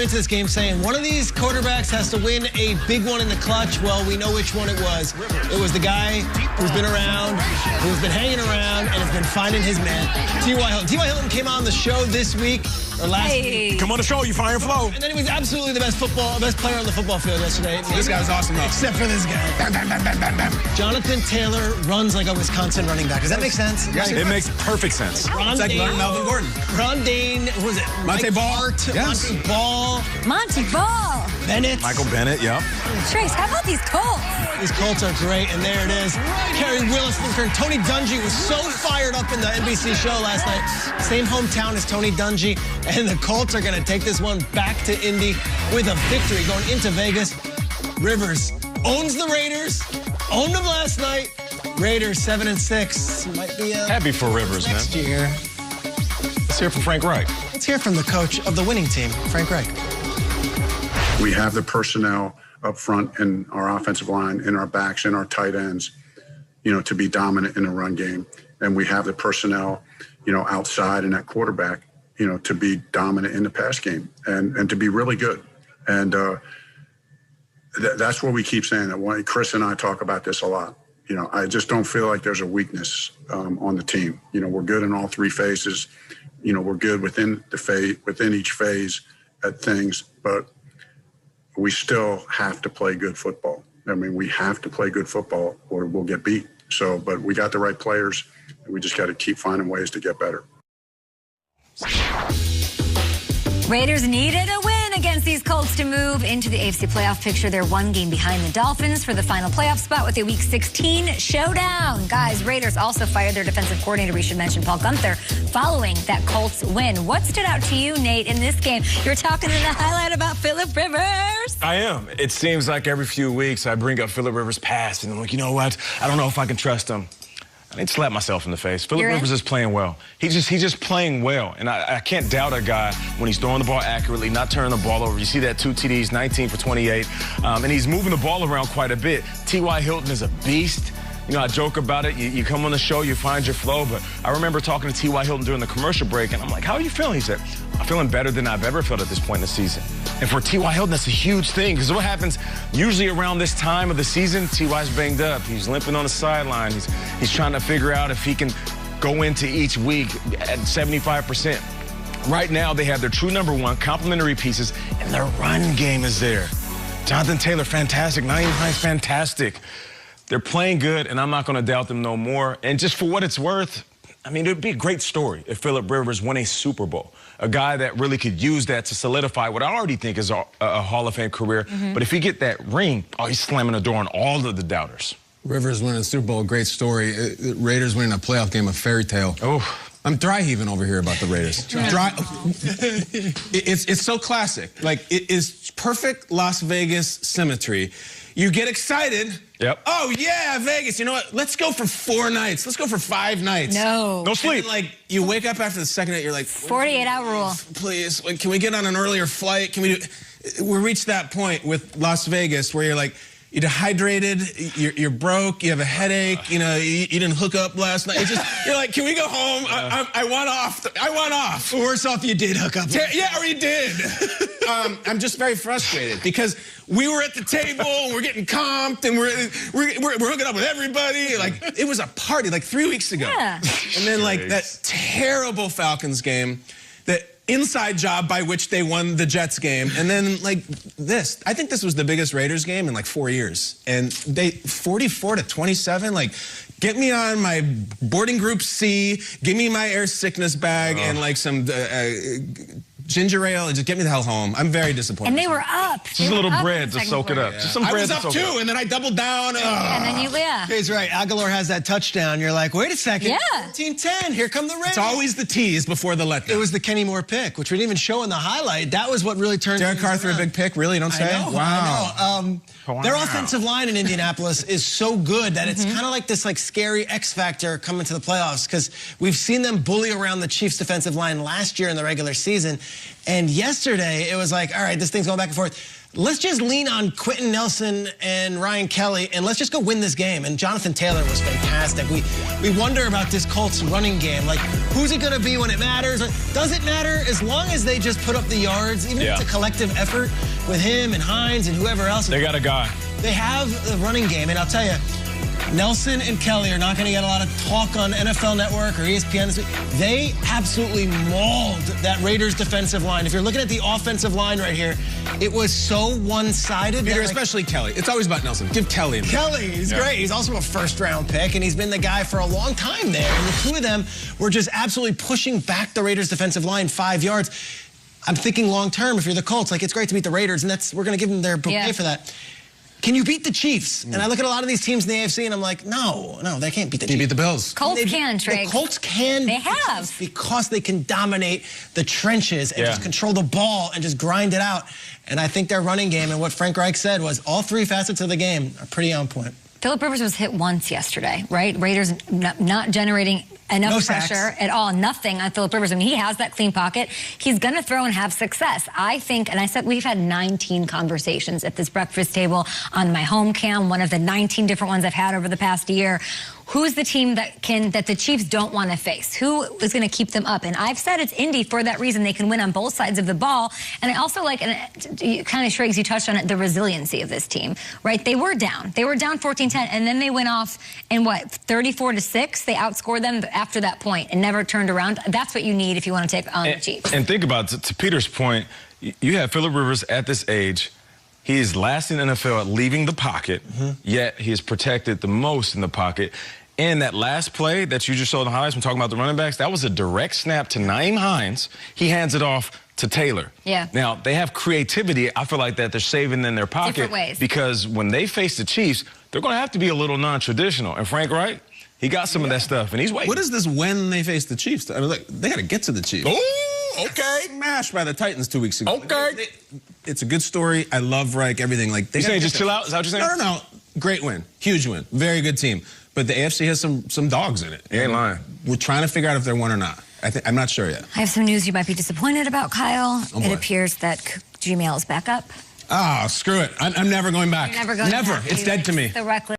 Into this game saying one of these quarterbacks has to win a big one in the clutch. Well, we know which one it was. It was the guy who's been around, who's been hanging around, and has been finding his man, T.Y. Hilton. T.Y. Hilton came on the show this week, or last week. Come on the show, you fire and flow. And then he was absolutely the best player on the football field yesterday. This guy was awesome, though. Except for this guy. Bam, bam, bam, bam, bam, bam. Jonathan Taylor runs like a Wisconsin running back. Does that make sense? Yes, it makes perfect sense. It's like Melvin Gordon. Rondane, who was it? Monte Ball. Yes. Monte Ball. Monte Ball. Bennett. Michael Bennett, yep. Trace, how about these Colts? These Colts are great, and there it is. Kerry Willis, Tony Dungy was so fired up in the NBC show last night. Same hometown as Tony Dungy, and the Colts are going to take this one back to Indy with a victory going into Vegas. Rivers owns the Raiders, owned them last night. Raiders 7-6. Might be happy for Rivers, next man. year. Let's hear from Frank Reich. Let's hear from the coach of the winning team, Frank Reich. We have the personnel up front in our offensive line, in our backs, in our tight ends, to be dominant in the run game. And we have the personnel, outside and at quarterback, to be dominant in the pass game and to be really good. And that's what we keep saying. That Chris and I talk about this a lot. I just don't feel like there's a weakness on the team. We're good in all three phases. We're good within each phase at things, but we still have to play good football. I mean, we have to play good football or we'll get beat. So, but we got the right players, and we just got to keep finding ways to get better. Raiders needed a win against these Colts to move into the AFC playoff picture. They're one game behind the Dolphins for the final playoff spot with a Week 16 showdown. Guys, Raiders also fired their defensive coordinator, we should mention, Paul Gunther, following that Colts win. What stood out to you, Nate, in this game? You're talking in the highlight about Phillip Rivers. I am. It seems like every few weeks I bring up Phillip Rivers' past, and I'm like, you know what? I don't know if I can trust him. I need to slap myself in the face. Phillip Rivers is playing well. He's just playing well. And I can't doubt a guy when he's throwing the ball accurately, not turning the ball over. You see that 2 TDs, 19 for 28. And he's moving the ball around quite a bit. T.Y. Hilton is a beast. I joke about it. You come on the show, you find your flow. But I remember talking to T.Y. Hilton during the commercial break, and I'm like, how are you feeling? He said, I'm feeling better than I've ever felt at this point in the season. And for T.Y. Hilton, that's a huge thing, because what happens usually around this time of the season, T.Y.'s banged up. He's limping on the sideline. He's trying to figure out if he can go into each week at 75%. Right now, they have their true number one, complementary pieces, and their run game is there. Jonathan Taylor, fantastic. Naeem Hines, fantastic. They're playing good, and I'm not going to doubt them no more. And just for what it's worth, I mean, it would be a great story if Phillip Rivers won a Super Bowl, a guy that really could use that to solidify what I already think is a Hall of Fame career. But if he get that ring, he's slamming the door on all of the doubters. Rivers winning a Super Bowl, great story. Raiders winning a playoff game, a fairy tale. Oh. I'm dry heaving over here about the Raiders. Dry. It's so classic. Like, it is perfect Las Vegas symmetry. You get excited. Yep. Oh, yeah, Vegas. You know what? Let's go for 4 nights. Let's go for 5 nights. No. No sleep. And then, like, you wake up after the second night, you're like, 48-hour rule. Please, can we get on an earlier flight? Can we do... We reached that point with Las Vegas where you're like, you're dehydrated, you're broke, you have a headache, you didn't hook up last night. You're like, can we go home? I want off. I want off. Worse off, you did hook up. Yeah, or you did. I'm just very frustrated because we were at the table, we're getting comped, and we're hooking up with everybody. Like, it was a party like 3 weeks ago. Yeah. And then, like, that terrible Falcons game, that inside job by which they won the Jets game. And then, like, this. I think this was the biggest Raiders game in, like, 4 years. And they, 44-27, like, get me on my boarding group C, give me my air sickness bag, and, like, some ginger ale, and just get me the hell home. I'm very disappointed. And they were up. Just a little bread to soak it up. Just some bread. I was up too, and then I doubled down. And then He's right. Aguilar has that touchdown. You're like, wait a second. Yeah. 14-10. Here come the Raiders. It's always the tease before the letdown. It was the Kenny Moore pick, which we didn't even show in the highlight. That was what really turned Derek Carr threw a big pick. Really? You don't say? I know. Wow. I know. Their offensive line in Indianapolis is so good that it's kind of like this scary X factor coming to the playoffs, because we've seen them bully around the Chiefs' defensive line last year in the regular season, And yesterday, it was like, all right, this thing's going back and forth. Let's just lean on Quentin Nelson and Ryan Kelly, and let's just go win this game. And Jonathan Taylor was fantastic. We wonder about this Colts running game. Like, who's it going to be when it matters? Does it matter? As long as they just put up the yards, even if it's a collective effort with him and Hines and whoever else. They got a guy. They have the running game, and I'll tell you, Nelson and Kelly are not going to get a lot of talk on NFL Network or ESPN this week. They absolutely mauled that Raiders defensive line. If you're looking at the offensive line right here, it was so one-sided. Peter, especially Kelly. It's always about Nelson. Give Kelly a minute. Kelly, he's great. He's also a first-round pick, and he's been the guy for a long time there. And the two of them were just absolutely pushing back the Raiders defensive line 5 yards. I'm thinking long-term, if you're the Colts, like, it's great to beat the Raiders, and we're going to give them their bouquet for that. Can you beat the Chiefs? And I look at a lot of these teams in the AFC, and I'm like, no, they can't beat the Chiefs. Can you beat the Bills? Colts can, Trey. The Colts can. They have. Because they can dominate the trenches and just control the ball and just grind it out. And I think their running game and what Frank Reich said was all three facets of the game are pretty on point. Phillip Rivers was hit once yesterday, right? Raiders not generating enough pressure at all, nothing on Phillip Rivers. I mean, he has that clean pocket. He's going to throw and have success. I think, and I said we've had 19 conversations at this breakfast table on my home cam, one of the 19 different ones I've had over the past year. Who's the team that the Chiefs don't want to face? Who is going to keep them up? And I've said it's Indy for that reason. They can win on both sides of the ball. And I also like, and it kind of Shregs, you touched on it, the resiliency of this team, right? They were down. They were down 14-10, and then they went off in, 34-6? They outscored them after that point and never turned around. That's what you need if you want to take on the Chiefs. And think about it, to Peter's point, you have Phillip Rivers at this age. He is last in the NFL at leaving the pocket, yet he is protected the most in the pocket. And that last play that you just saw in the highlights when talking about the running backs, that was a direct snap to Nyheim Hines. He hands it off to Taylor. Yeah. Now, they have creativity, I feel like, that they're saving in their pocket. Different ways. Because when they face the Chiefs, they're going to have to be a little non-traditional. And Frank Reich, he got some of that stuff, and he's waiting. What is this when they face the Chiefs? I mean, look, they got to get to the Chiefs. Oh, okay. Smashed by the Titans 2 weeks ago. Okay. It's a good story. I love Reich, everything. Like, You saying just chill out? Is that what you're saying? No. Great win. Huge win. Very good team. But the AFC has some dogs in it. You ain't lying. We're trying to figure out if they're one or not. I'm not sure yet. I have some news you might be disappointed about, Kyle. It appears that Gmail is back up. Ah, screw it. I'm never going back. You're never going back. It's dead to me. The reckless